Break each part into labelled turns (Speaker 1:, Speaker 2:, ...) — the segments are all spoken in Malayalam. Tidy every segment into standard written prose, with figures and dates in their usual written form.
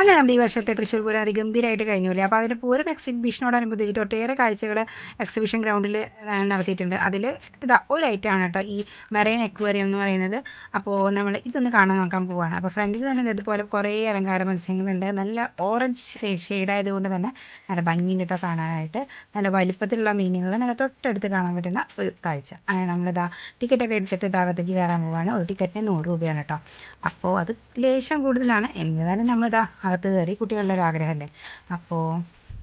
Speaker 1: അങ്ങനെ നമ്മുടെ ഈ വർഷത്തെ തൃശ്ശൂർ പൂരം അതിഗംഭീരമായിട്ട് കഴിഞ്ഞൂല്ലേ. അപ്പോൾ അതിൻ്റെ പൂരം എക്സിബിഷനോടനുബന്ധിച്ചിട്ട് ഒട്ടേറെ കാഴ്ചകൾ എക്സിബിഷൻ ഗ്രൗണ്ടിൽ നടത്തിയിട്ടുണ്ട്. അതിൽ ഇതാ ഒരു ഐറ്റമാണ് കേട്ടോ ഈ മെറൈൻ അക്വേറിയം എന്ന് പറയുന്നത്. അപ്പോൾ നമ്മൾ ഇതൊന്ന് കാണാൻ നോക്കാൻ പോവുകയാണ്. അപ്പോൾ ഫ്രണ്ടിൽ തന്നെ ഇതുപോലെ കുറേ അലങ്കാര മത്സ്യങ്ങളുണ്ട്. നല്ല ഓറഞ്ച് ഷെയ്ഡായതുകൊണ്ട് തന്നെ നല്ല ഭംഗിയുണ്ട് കേട്ടോ കാണാനായിട്ട്. നല്ല വലിപ്പത്തിലുള്ള മീനുകൾ നല്ല തൊട്ടടുത്ത് കാണാൻ പറ്റുന്ന ഒരു കാഴ്ച. അങ്ങനെ നമ്മളിതാ ടിക്കറ്റൊക്കെ എടുത്തിട്ട് ഇതാകത്തേക്ക് കയറാൻ പോവുകയാണ്. ഒരു ടിക്കറ്റിന് 100 രൂപയാണ് കേട്ടോ. അപ്പോൾ അത് ലേശം കൂടുതലാണ്. എന്നിരുന്നാലും നമ്മളിതാ അകത്ത് കയറി. കുട്ടികളുടെ ഒരു ആഗ്രഹമല്ലേ. അപ്പോൾ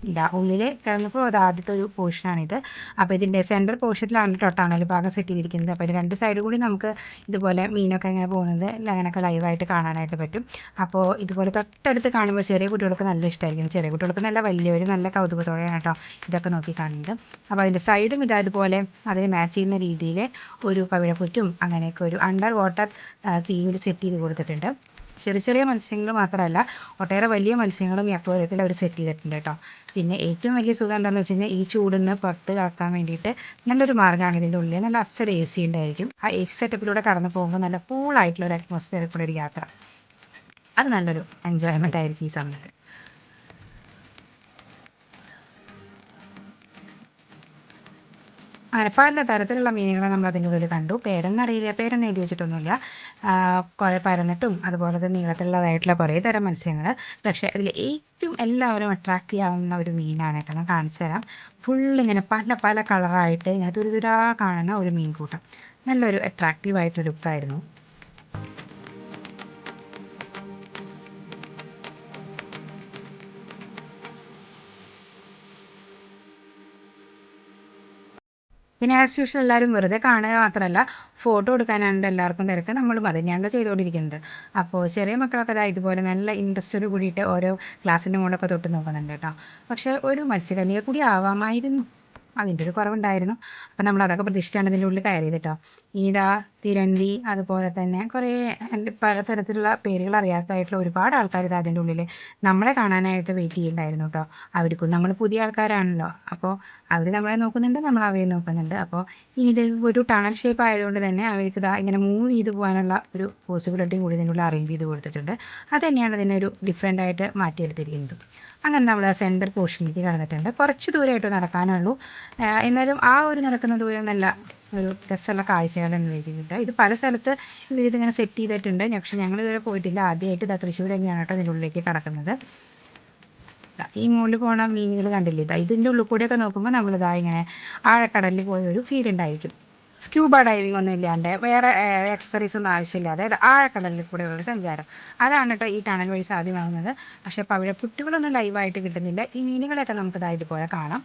Speaker 1: ഇതാ ഉള്ളിൽ കിടന്നപ്പോൾ അത് ആദ്യത്തെ ഒരു പോർഷനാണിത്. അപ്പോൾ ഇതിൻ്റെ സെൻട്രൽ പോർഷനിലാണ് ടണൽ ഭാഗം സെറ്റ് ചെയ്തിരിക്കുന്നത്. അപ്പോൾ ഇതിൻ്റെ രണ്ട് സൈഡ് കൂടി നമുക്ക് ഇതുപോലെ മീനൊക്കെ ഇങ്ങനെ പോകുന്നത് അങ്ങനെയൊക്കെ ലൈവായിട്ട് കാണാനായിട്ട് പറ്റും. അപ്പോൾ ഇതുപോലെ തൊട്ടടുത്ത് കാണുമ്പോൾ ചെറിയ കുട്ടികൾക്ക് നല്ല ഇഷ്ടമായിരിക്കും. ചെറിയ കുട്ടികൾക്ക് നല്ല വലിയവർ നല്ല കൗതുകത്തോടെയാണ് കേട്ടോ ഇതൊക്കെ നോക്കി കാണുന്നത്. അപ്പോൾ അതിൻ്റെ സൈഡും ഇതുപോലെ അതിന് മാച്ച് ചെയ്യുന്ന രീതിയിൽ ഒരു പവിഴപ്പുറ്റും അങ്ങനെയൊക്കെ ഒരു അണ്ടർ വാട്ടർ തീമിൽ സെറ്റ് ചെയ്ത് കൊടുത്തിട്ടുണ്ട്. ചെറിയ ചെറിയ മത്സ്യങ്ങൾ മാത്രമല്ല ഒട്ടേറെ വലിയ മത്സ്യങ്ങളും ഈ അക്വേറിയത്തിൽ അവർ സെറ്റ് ചെയ്തിട്ടുണ്ട് കേട്ടോ. പിന്നെ ഏറ്റവും വലിയ സുഖം എന്താണെന്ന് വെച്ച് കഴിഞ്ഞാൽ ഈ ചൂടിന്ന് പുറത്ത് കടക്കാൻ വേണ്ടിയിട്ട് നല്ലൊരു മാർഗ്ഗമാണ്. ഇതിൻ്റെ ഉള്ളിൽ നല്ല അസൽ AC ഉണ്ടായിരിക്കും. ആ AC സെറ്റപ്പിലൂടെ കടന്നു പോകുമ്പോൾ നല്ല കൂളായിട്ടുള്ള ഒരു അറ്റ്മോസ്ഫിയറിൽ കൂടെ ഒരു യാത്ര, അത് നല്ലൊരു എൻജോയ്മെൻ്റ് ആയിരിക്കും ഈ സമയത്ത്. അങ്ങനെ പല തരത്തിലുള്ള മീനുകളെ നമ്മൾ അതിൻ്റെ ഉള്ളിൽ കണ്ടു. പേരൊന്നും എഴുതി വെച്ചിട്ടൊന്നുമില്ല. കുറേ പരന്നിട്ടും അതുപോലെ തന്നെ നീളത്തിലുള്ളതായിട്ടുള്ള കുറേ തരം മത്സ്യങ്ങൾ. പക്ഷേ അതിൽ ഏറ്റവും എല്ലാവരും അട്രാക്റ്റ് ചെയ്യാവുന്ന ഒരു മീനാണ് കേട്ടോ. ഞാൻ കാണിച്ചു തരാം. ഫുള്ളിങ്ങനെ പല പല കളറായിട്ട് ഇങ്ങനെ തുരുതുരാ കാണുന്ന ഒരു മീൻകൂട്ടം. നല്ലൊരു അട്രാക്റ്റീവായിട്ടൊരു ലുക്കായിരുന്നു. പിന്നെ ആസ് യൂഷ്വൽ എല്ലാവരും വെറുതെ കാണുക മാത്രമല്ല ഫോട്ടോ എടുക്കാനാണ് എല്ലാവർക്കും തിരക്ക്. നമ്മളും അത് തന്നെയാണല്ലോ ചെയ്തുകൊണ്ടിരിക്കുന്നത്. അപ്പോൾ ചെറിയ മക്കളൊക്കെ അതാ ഇതുപോലെ നല്ല ഇൻട്രസ്റ്റോട് കൂടിയിട്ട് ഓരോ ക്ലാസ്സിൻ്റെ മുകളിലൊക്കെ തൊട്ട് നോക്കുന്നുണ്ട് കേട്ടോ. പക്ഷേ ഒരു മത്സ്യകന്യക കൂടി ആവാമായിരുന്നു, അതിൻ്റെ ഒരു കുറവുണ്ടായിരുന്നു. അപ്പം നമ്മൾ അതൊക്കെ പ്രതീക്ഷിച്ചാണ് ഇതിൻ്റെ ഉള്ളിൽ കയറിയത് കേട്ടോ. ഇനിതാ തിരണ്ടി അതുപോലെ തന്നെ കുറേ പലതരത്തിലുള്ള പേരുകൾ അറിയാത്തതായിട്ടുള്ള ഒരുപാട് ആൾക്കാർ ഇത് അതിൻ്റെ ഉള്ളിൽ നമ്മളെ കാണാനായിട്ട് വെയിറ്റ് ചെയ്യുന്നുണ്ടായിരുന്നു കേട്ടോ. അവർക്കും നമ്മൾ പുതിയ ആൾക്കാരാണല്ലോ, അപ്പോൾ അവർ നമ്മളെ നോക്കുന്നുണ്ട്, നമ്മൾ അവയെ നോക്കുന്നുണ്ട്. അപ്പോൾ ഇനി ഇത് ഒരു ടണൽ ഷേപ്പ് ആയതുകൊണ്ട് തന്നെ അവർക്ക് ഇതാ ഇങ്ങനെ മൂവ് ചെയ്ത് പോകാനുള്ള ഒരു പോസിബിലിറ്റിയും കൂടി ഇതിനുള്ള അറേഞ്ച് ചെയ്ത് കൊടുത്തിട്ടുണ്ട്. അത് തന്നെയാണ് ഇതിനെ ഒരു ഡിഫറെൻ്റ് ആയിട്ട് മാറ്റിയെടുത്തിരിക്കുന്നത്. അങ്ങനെ നമ്മൾ ആ സെൻറ്റർ പോർഷനിലേക്ക് കടന്നിട്ടുണ്ട്. കുറച്ച് ദൂരമായിട്ട് നടക്കാനുള്ളൂ. എന്നാലും ആ ഒരു നടക്കുന്ന ദൂരം നല്ല ഒരു രസമുള്ള കാഴ്ചകളാണ് ഉപയോഗിച്ചിട്ടുണ്ട്. ഇത് പല സ്ഥലത്ത് ഇവരിതിങ്ങനെ സെറ്റ് ചെയ്തിട്ടുണ്ട്. പക്ഷേ ഞങ്ങളിതുവരെ പോയിട്ടില്ല. ആദ്യമായിട്ട് ഇതാ തൃശ്ശൂർ തന്നെയാണ് കേട്ടോ ഇതിൻ്റെ ഉള്ളിലേക്ക് കടക്കുന്നത്. ഈ മുകളിൽ പോണ മീനുകൾ കണ്ടില്ലേ, ഇതിൻ്റെ ഉള്ളിൽ കൂടെയൊക്കെ നോക്കുമ്പോൾ നമ്മളിതാ ഇങ്ങനെ ആഴക്കടലിൽ പോയ ഒരു ഫീൽ ഉണ്ടായിരിക്കും. സ്ക്യൂബ ഡൈവിംഗ് ഒന്നും ഇല്ലാണ്ട് വേറെ എക്സസറീസ് ഒന്നും ആവശ്യമില്ലാതെ അതായത് ആഴക്കടലിൽ കൂടെയുള്ളൊരു സഞ്ചാരം, അതാണ് കേട്ടോ ഈ ടണൽ വഴി സാധ്യമാകുന്നത്. പക്ഷേ പവിഴപ്പുറ്റുകളൊന്നും ലൈവായിട്ട് കിട്ടുന്നില്ല. ഈ മീനുകളെയൊക്കെ നമുക്ക് ഇതുപോലെ കാണാം.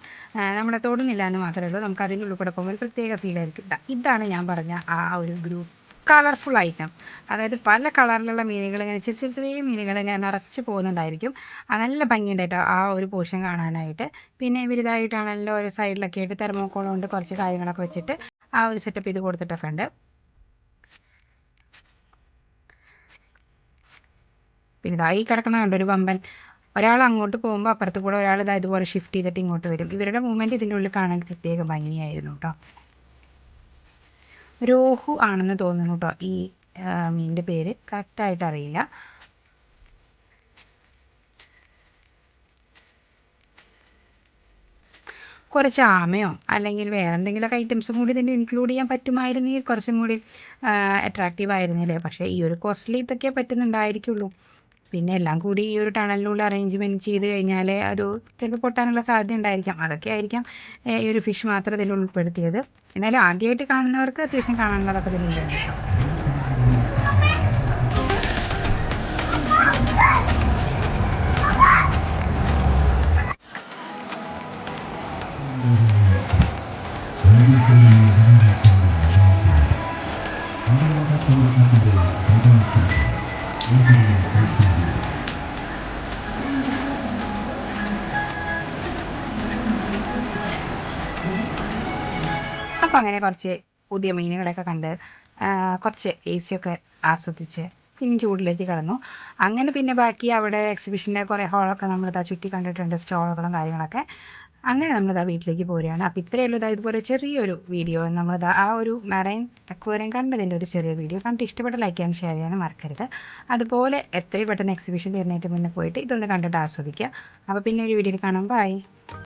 Speaker 1: നമ്മളെ തൊടുന്നില്ല എന്ന് മാത്രമേ ഉള്ളൂ. നമുക്ക് അതിൻ്റെ ഉള്ളിൽ കൂടെ പോകുമ്പോൾ ഒരു പ്രത്യേക ഫീലായിരിക്കും. ഇതാണ് ഞാൻ പറഞ്ഞ ആ ഒരു ഗ്രൂപ്പ് കളർഫുൾ ഐറ്റം. അതായത് പല കളറിലുള്ള മീനുകൾ ഇങ്ങനെ ചെറിയ ചെറിയ ചെറിയ മീനുകൾ ഇങ്ങനെ നിറച്ച് പോകുന്നുണ്ടായിരിക്കും. നല്ല ഭംഗിയുണ്ടായിട്ടോ ആ ഒരു പോർഷൻ കാണാനായിട്ട്. പിന്നെ ഇവരിതായിട്ടാണല്ലോ ഒരു സൈഡിലൊക്കെ ആയിട്ട് തെർമോക്കോൾ കൊണ്ട് കുറച്ച് കാര്യങ്ങളൊക്കെ വെച്ചിട്ട് ആ ഒരു സെറ്റപ്പ് ചെയ്ത് കൊടുത്തിട്ടൊക്കെ ഉണ്ട്. പിന്നെ ഇതായി കിടക്കണ കണ്ടോ ഒരു വമ്പൻ. ഒരാൾ അങ്ങോട്ട് പോകുമ്പോൾ അപ്പുറത്ത് കൂടെ ഒരാൾ ഇതുപോലെ ഷിഫ്റ്റ് ചെയ്തിട്ട് ഇങ്ങോട്ട് വരും. ഇവരുടെ മൂവ്മെൻറ്റ് ഇതിൻ്റെ ഉള്ളിൽ കാണാൻ പ്രത്യേക ഭംഗിയായിരുന്നു കേട്ടോ. രോഹു ആണെന്ന് തോന്നുന്നു കേട്ടോ ഈ മീനിൻ്റെ പേര്, കറക്റ്റായിട്ട് അറിയില്ല. കുറച്ച് ആമയോ അല്ലെങ്കിൽ വേറെ എന്തെങ്കിലുമൊക്കെ ഐറ്റംസും കൂടി ഇതിൻ്റെ ഇൻക്ലൂഡ് ചെയ്യാൻ പറ്റുമായിരുന്നെങ്കിൽ കുറച്ചും കൂടി അട്രാക്റ്റീവ് ആയിരുന്നില്ലേ. പക്ഷേ ഈ ഒരു കോസ്റ്റ്ലി ഇതൊക്കെ പറ്റുന്നുണ്ടായിരിക്കുള്ളൂ. പിന്നെ എല്ലാം കൂടി ഈ ഒരു ടണലിനുള്ള അറേഞ്ച്മെൻറ്റ് ചെയ്ത് കഴിഞ്ഞാൽ ഒരു ചിലപ്പോൾ പൊട്ടാനുള്ള സാധ്യത ഉണ്ടായിരിക്കാം. അതൊക്കെ ആയിരിക്കാം ഈ ഒരു ഫിഷ് മാത്രം ഇതിൽ ഉൾപ്പെടുത്തിയത്. എന്നാലും ആദ്യമായിട്ട് കാണുന്നവർക്ക് അത്യാവശ്യം കാണാനുള്ളതൊക്കെ ഇതിലുണ്ട് കേട്ടോ. അപ്പോൾ അങ്ങനെ കുറച്ച് പുതിയ മീനുകളെയൊക്കെ കണ്ട് കുറച്ച് AC ഒക്കെ ആസ്വദിച്ച് പിന്നെ ചൂടിലേക്ക് കടന്നു. അങ്ങനെ പിന്നെ ബാക്കി അവിടെ എക്സിബിഷൻ്റെ കുറേ ഹോളൊക്കെ നമ്മളിതാ ചുറ്റി കണ്ടിട്ടുണ്ട്, സ്റ്റോളുകളും കാര്യങ്ങളൊക്കെ. അങ്ങനെ നമ്മളിതാ വീട്ടിലേക്ക് പോരുകയാണ്. അപ്പോൾ ഇത്രയേ ഉള്ളൂ. ഇതുപോലെ ചെറിയൊരു വീഡിയോ നമ്മളിതാ ആ ഒരു മെറൈൻ അക്വേറിയം കണ്ടതിൻ്റെ ഒരു ചെറിയ വീഡിയോ കണ്ടിട്ട് ഇഷ്ടപ്പെട്ട ലൈക്ക് ചെയ്യാനും ഷെയർ ചെയ്യാനും മറക്കരുത്. അതുപോലെ എത്രയും പെട്ടെന്ന് എക്സിബിഷൻ തീരുന്നതിന് മുന്നേ പോയിട്ട് ഇതൊന്ന് കണ്ടിട്ട് ആസ്വദിക്കുക. അപ്പോൾ പിന്നെ ഒരു വീഡിയോയിൽ കാണാം. ബൈ.